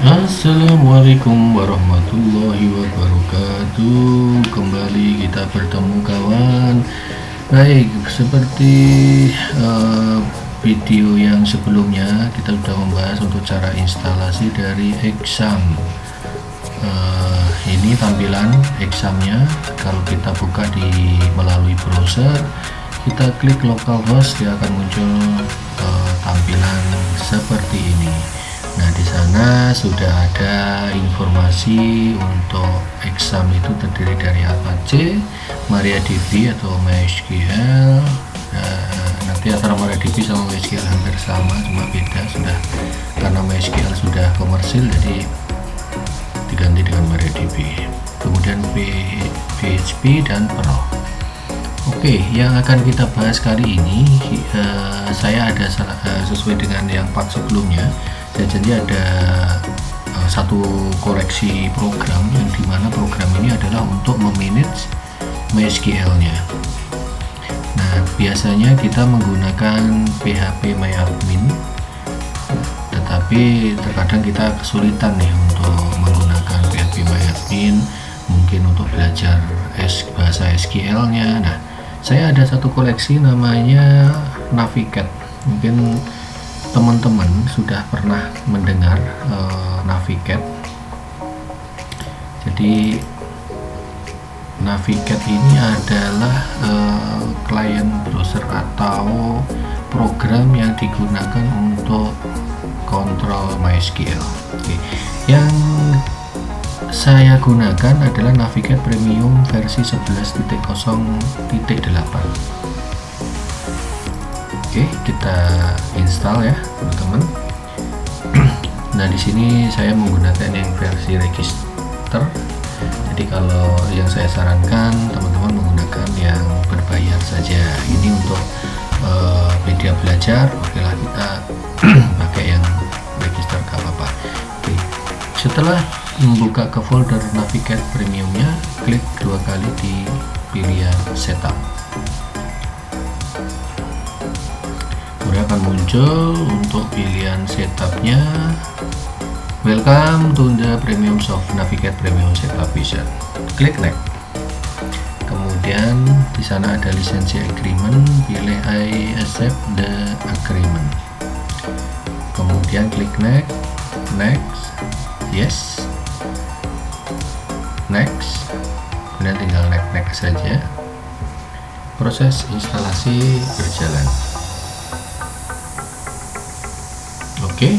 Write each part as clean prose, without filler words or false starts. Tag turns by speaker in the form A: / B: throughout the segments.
A: Assalamualaikum warahmatullahi wabarakatuh. Kembali kita bertemu kawan. Baik, seperti video yang sebelumnya kita sudah membahas untuk cara instalasi dari Exam. Ini tampilan Examnya. Kalau kita buka melalui browser, kita klik localhost, dia akan muncul tampilan seperti ini. Nah, di sana sudah ada informasi untuk Exam itu terdiri dari Apache, MariaDB atau MySQL. Nanti antara MariaDB sama MySQL hampir sama, cuma beda sudah karena MySQL sudah komersil jadi diganti dengan MariaDB. Kemudian PHP dan Perl. Oke, yang akan kita bahas kali ini saya ada sesuai dengan yang part sebelumnya. Jadi ada satu koleksi program yang dimana program ini adalah untuk memanage MySQL-nya. Nah, biasanya kita menggunakan PHP MyAdmin, tetapi terkadang kita kesulitan nih untuk menggunakan PHP MyAdmin, mungkin untuk belajar bahasa SQL-nya. Nah, saya ada satu koleksi namanya Navicat. Mungkin teman-teman sudah pernah mendengar Navicat. Jadi Navicat ini adalah klien browser atau program yang digunakan untuk kontrol MySQL. Oke. Yang saya gunakan adalah Navicat Premium versi 11.0.8. Oke, kita install ya, teman-teman. Nah, di sini saya menggunakan yang versi register. Jadi kalau yang saya sarankan teman-teman menggunakan yang berbayar saja. Ini untuk media belajar, okelah kita pakai yang register, gak apa-apa. Oke. Setelah membuka ke folder Navicat Premiumnya, klik dua kali di pilihan setup. Kemudian akan muncul untuk pilihan setupnya, welcome to the premium of Navicat Premium Setup Wizard. Klik next. Kemudian di sana ada lisensi agreement, pilih I accept the agreement. Kemudian klik next, yes, next. Kemudian tinggal next saja. Proses instalasi berjalan. Oke,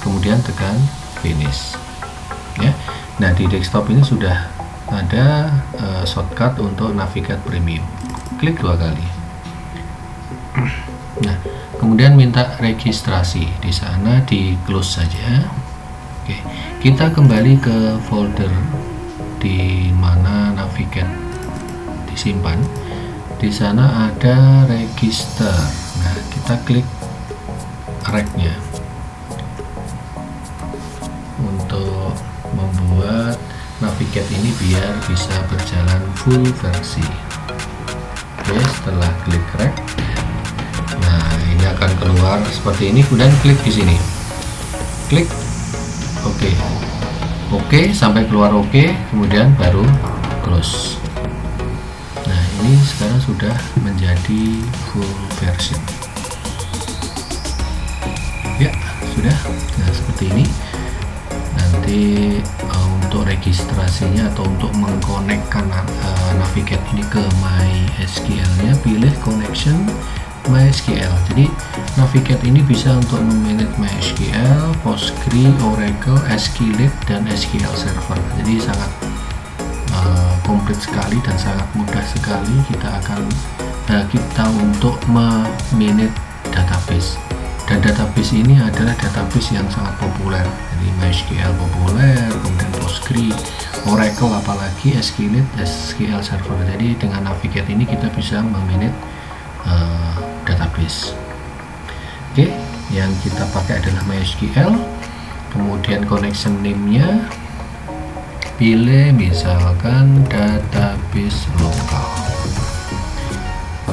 A: kemudian tekan finish ya. Nah, di desktop ini sudah ada shortcut untuk Navicat Premium. Klik dua kali. Nah, kemudian minta registrasi, di sana di close saja. Oke, kita kembali ke folder di mana Navicat disimpan. Di sana ada register. Nah, kita klik rec-nya untuk membuat Navicat ini biar bisa berjalan full versi. Oke, setelah klik rec, nah ini akan keluar seperti ini. Kemudian klik di sini, klik oke sampai keluar oke, kemudian baru close. Nah, ini sekarang sudah menjadi full version ya, sudah. Nah, seperti ini. Nanti untuk registrasinya atau untuk mengkonekkan Navicat ini ke MySQL-nya, pilih connection MySQL. Jadi Navicat ini bisa untuk memanage MySQL, Postgres, Oracle, SQLite dan SQL Server. Jadi sangat komplit sekali dan sangat mudah sekali kita untuk memanage database. Dan database ini adalah database yang sangat populer. Jadi MySQL populer, kemudian Postgres, Oracle, apalagi SQLite, SQL Server. Jadi dengan Navicat ini kita bisa memanage database. Oke, yang kita pakai adalah MySQL. Kemudian connection name-nya pilih misalkan database lokal.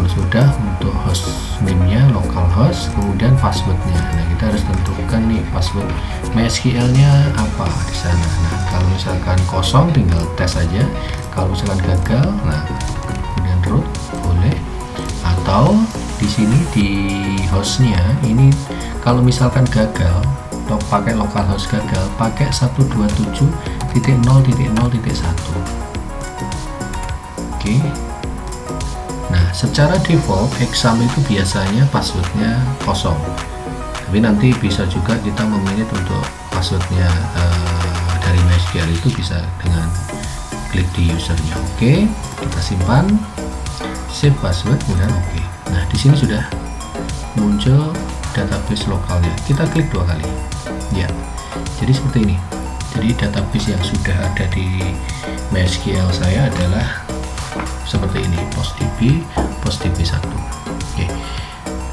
A: Kalau sudah, untuk host name-nya localhost, kemudian passwordnya. Nah, kita harus tentukan nih password MySQL-nya apa di sana. Nah, kalau misalkan kosong tinggal tes aja. Kalau misalkan gagal, nah kemudian root boleh. Atau di sini di hostnya ini kalau misalkan gagal atau pakai localhost gagal, pakai 127.0.0.1. Oke. Nah, secara default exam itu biasanya passwordnya kosong, tapi nanti bisa juga kita memilih untuk passwordnya dari MySQL itu bisa dengan klik di usernya. Oke, kita simpan, save password, kemudian oke. Nah, di sini sudah muncul database lokalnya. Kita klik 2 kali ya. Jadi seperti ini. Jadi database yang sudah ada di MySQL saya adalah seperti ini, PostDB 1. Oke.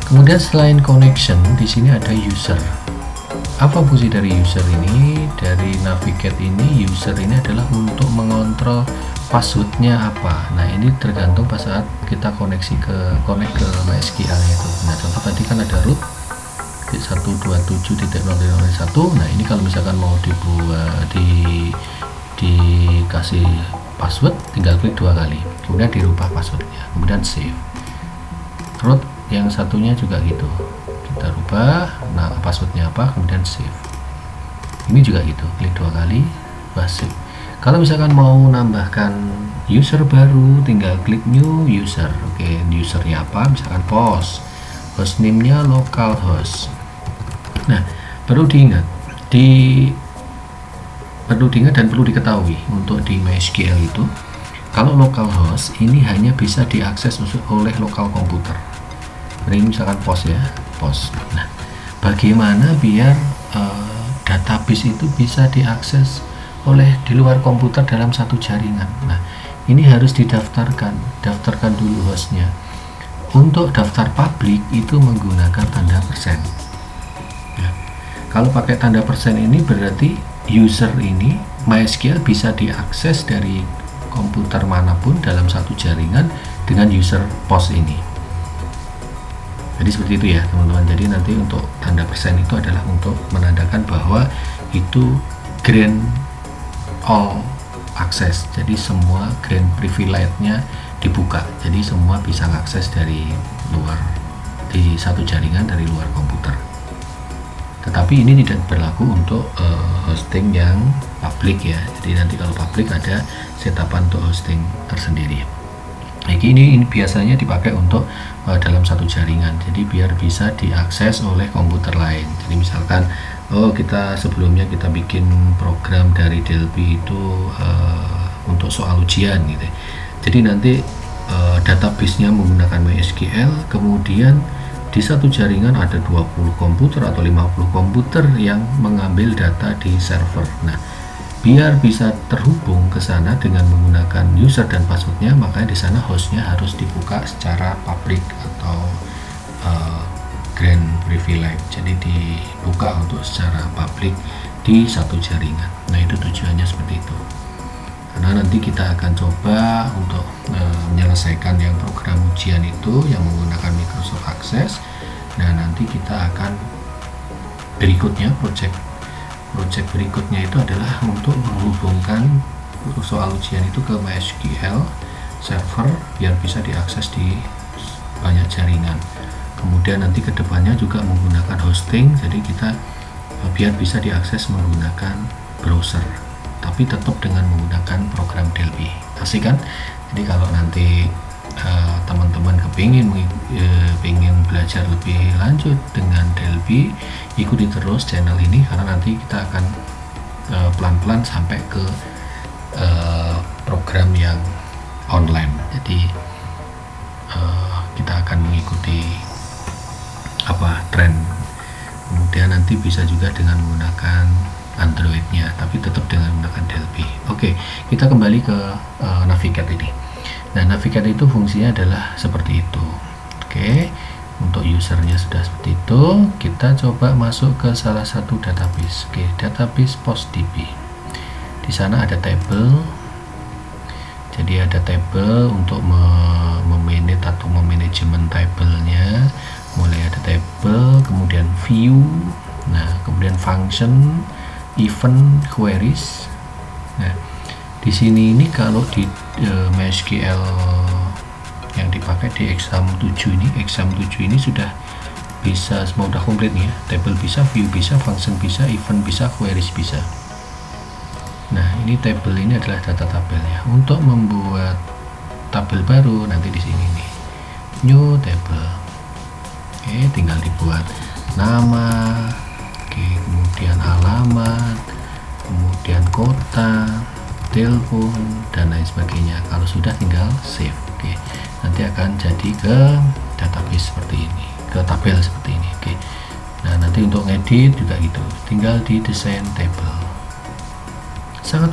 A: Kemudian selain connection, di sini ada user. Apa fungsi dari user ini? Dari navigate ini, user ini adalah untuk mengontrol passwordnya apa. Nah, ini tergantung pas saat kita connect ke MySQL itu. Nah, contoh tadi kan ada root 127.0.0.1. Nah, ini kalau misalkan mau dikasih password, tinggal klik 2 kali, kemudian dirubah passwordnya, kemudian save. Root yang satunya juga gitu, kita rubah, nah passwordnya apa, kemudian save. Ini juga gitu, klik 2 kali, save. Kalau misalkan mau nambahkan user baru, tinggal klik new user. Oke, usernya apa, misalkan post, hostname-nya localhost. Nah, perlu diingat dan perlu diketahui untuk di MySQL itu, kalau localhost ini hanya bisa diakses oleh lokal komputer. Ini misalkan post ya, post. Nah, bagaimana biar database itu bisa diakses oleh di luar komputer dalam satu jaringan? Nah, ini harus daftarkan dulu hostnya. Untuk daftar publik itu menggunakan tanda persen. Ya. Kalau pakai tanda persen ini berarti user ini MySQL bisa diakses dari komputer manapun dalam satu jaringan dengan user post ini. Jadi seperti itu ya teman-teman. Jadi nanti untuk tanda persen itu adalah untuk menandakan bahwa itu grant all access. Jadi semua grant privilege-nya dibuka. Jadi semua bisa mengakses dari luar, di satu jaringan dari luar komputer. Tetapi ini tidak berlaku untuk hosting yang publik ya. Jadi nanti kalau publik ada setapan untuk hosting tersendiri. Nah, ini biasanya dipakai untuk dalam satu jaringan. Jadi biar bisa diakses oleh komputer lain. Jadi misalkan kita sebelumnya kita bikin program dari Delphi itu untuk soal ujian gitu. Jadi nanti database-nya menggunakan MySQL, kemudian di satu jaringan ada 20 komputer atau 50 komputer yang mengambil data di server. Nah, biar bisa terhubung ke sana dengan menggunakan user dan passwordnya, makanya di sana hostnya harus dibuka secara public atau grant privilege. Jadi dibuka untuk secara publik di satu jaringan. Nah, itu tujuannya seperti itu. Karena nanti kita akan coba untuk menyelesaikan yang program ujian itu yang menggunakan Microsoft Access. Nah, nanti kita akan berikutnya project berikutnya itu adalah untuk menghubungkan soal ujian itu ke MySQL server biar bisa diakses di banyak jaringan. Kemudian nanti kedepannya juga menggunakan hosting, jadi kita biar bisa diakses menggunakan browser, tapi tetap dengan menggunakan program Delphi. Asik kan? Jadi kalau nanti teman-teman kepingin belajar lebih lanjut dengan Delphi, ikuti terus channel ini karena nanti kita akan pelan-pelan sampai ke program yang online. Jadi kita akan mengikuti tren. Kemudian nanti bisa juga dengan menggunakan Android-nya, tapi tetap dengan menggunakan Delphi. Oke, kita kembali ke Navigate ini. Nah, Navigate itu fungsinya adalah seperti itu. Oke, untuk usernya sudah seperti itu. Kita coba masuk ke salah satu database. Oke, database PostDB. Di sana ada table. Jadi ada table untuk memanage atau memanajemen tabelnya, mulai ada table, kemudian view, nah kemudian function, event, queries. Nah di sini ini kalau di MySQL yang dipakai di exam 7 ini sudah bisa, semua udah komplit nih ya. Table bisa, view bisa, function bisa, event bisa, queries bisa. Nah ini table ini adalah data tabelnya. Untuk membuat tabel baru nanti di sini nih, new table. Oke, tinggal dibuat nama, oke, kemudian alamat, kemudian kota, telepon, dan lain sebagainya. Kalau sudah tinggal save. Oke, nanti akan jadi ke database seperti ini, ke tabel seperti ini. Oke, nah nanti untuk ngedit juga gitu, tinggal di desain table. Sangat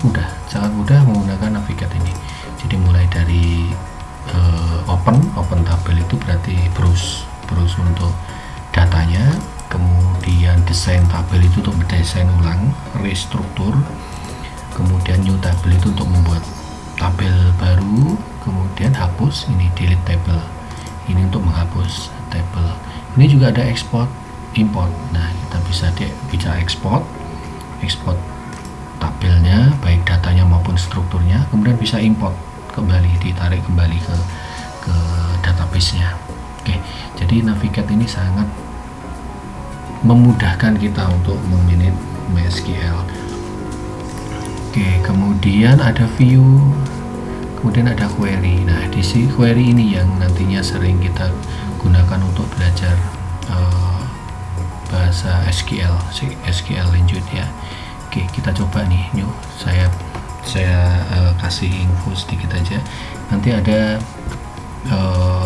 A: mudah menggunakan Navigat ini. Jadi mulai dari open tabel itu berarti browse untuk datanya, kemudian desain tabel itu untuk mendesain ulang, restruktur, kemudian new table itu untuk membuat tabel baru, kemudian hapus, ini delete table, ini untuk menghapus table. Ini juga ada export import. Nah kita bisa ekspor tabelnya, baik datanya maupun strukturnya, kemudian bisa import kembali, ditarik kembali ke database-nya. Oke, jadi Navigat ini sangat memudahkan kita untuk memanage MySQL. Oke, kemudian ada view, kemudian ada query. Nah di sini query ini yang nantinya sering kita gunakan untuk belajar bahasa SQL lanjut ya. Oke, kita coba nih, yuk saya kasih info sedikit aja. Nanti ada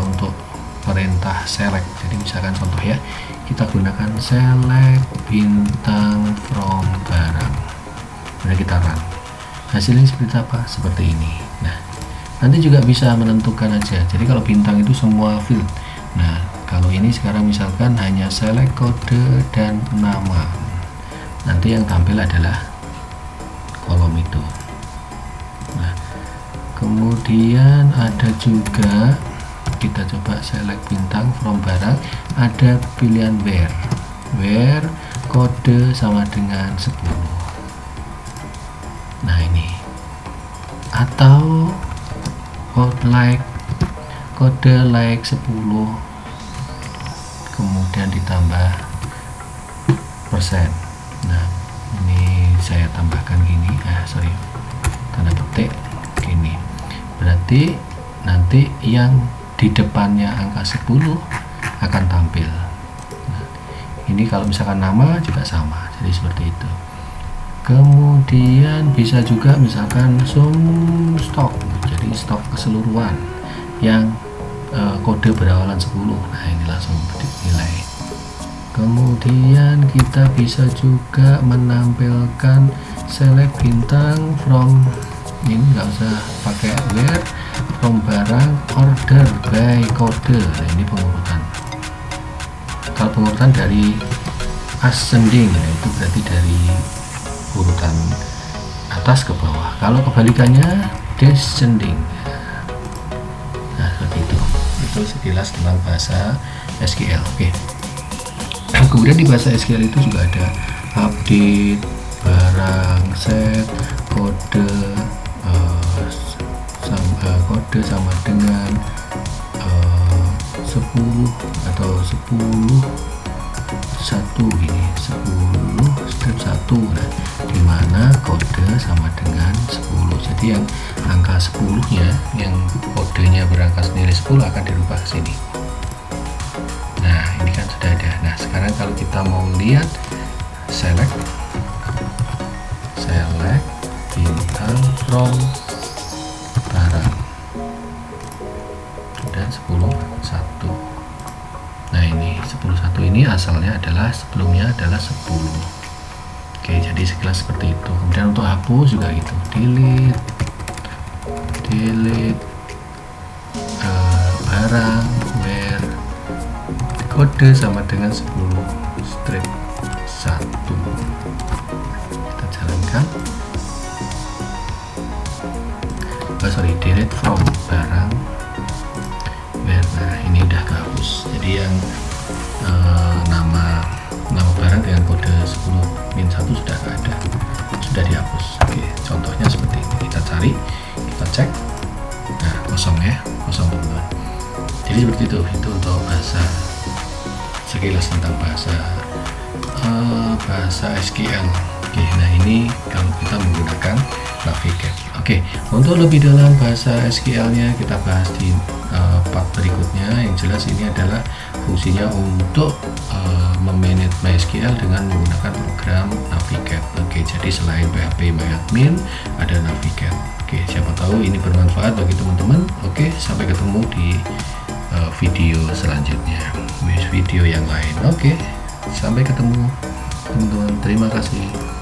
A: untuk perintah select. Jadi misalkan contoh ya, kita gunakan select bintang from barang. Kemudian kita run. Hasilnya seperti apa? Seperti ini. Nah, nanti juga bisa menentukan aja. Jadi kalau bintang itu semua field. Nah, kalau ini sekarang misalkan hanya select kode dan nama. Nanti yang tampil adalah kolom itu. Nah, kemudian ada juga, kita coba select bintang from barang, ada pilihan where kode sama dengan 10. Nah ini, atau kode like 10, kemudian ditambah persen. Nah ini saya tambahkan gini, tanda petik gini, berarti nanti yang di depannya angka 10 akan tampil. Nah, ini kalau misalkan nama juga sama, jadi seperti itu. Kemudian bisa juga misalkan sum stok, jadi stok keseluruhan yang kode berawalan 10. Nah ini langsung dinilai. Kemudian kita bisa juga menampilkan select bintang from, ini nggak usah pakai where, from barang, order by kode. Nah ini pengurutan. Kalau pengurutan dari ascending, nah itu berarti dari urutan atas ke bawah. Kalau kebalikannya descending. Nah seperti itu. Itu sekilas tentang bahasa SQL. Oke. Kemudian di bahasa SQL itu juga ada update, barang, set, kode, sama dengan 10 atau 10 1 gini, 10 strip 1. Nah, dimana kode sama dengan 10. Jadi yang angka 10 nya, yang kodenya berangkas nilai 10 akan dirubah ke sini. Nah ini kan sudah ada. Nah sekarang kalau kita mau lihat select bintang from barang dan 10 1. Nah ini 10 1 ini asalnya adalah, sebelumnya adalah 10. Oke, jadi sekilas seperti itu. Kemudian untuk hapus juga gitu, delete barang where kode sama dengan 10 strip 1. Kita jalankan, delete read from barang where. Nah, ini udah kehapus. Jadi yang nama barang dengan kode 10-1 sudah nggak ada, sudah dihapus. Oke, contohnya seperti ini. Kita cari, kita cek. Nah, kosong ya, kosong teman-teman. Jadi seperti itu untuk bahasa, sekilas tentang bahasa SQL. Oke, nah ini kalau kita menggunakan Navigate. Oke, untuk lebih dalam bahasa SQL-nya kita bahas di part berikutnya. Yang jelas ini adalah fungsinya untuk memanage MySQL dengan menggunakan program Navigate. Oke, jadi selain PHP MyAdmin ada Navigate. Oke, siapa tahu ini bermanfaat bagi teman-teman. Oke, sampai ketemu di video selanjutnya, video yang lain. Oke, sampai ketemu teman-teman. Terima kasih.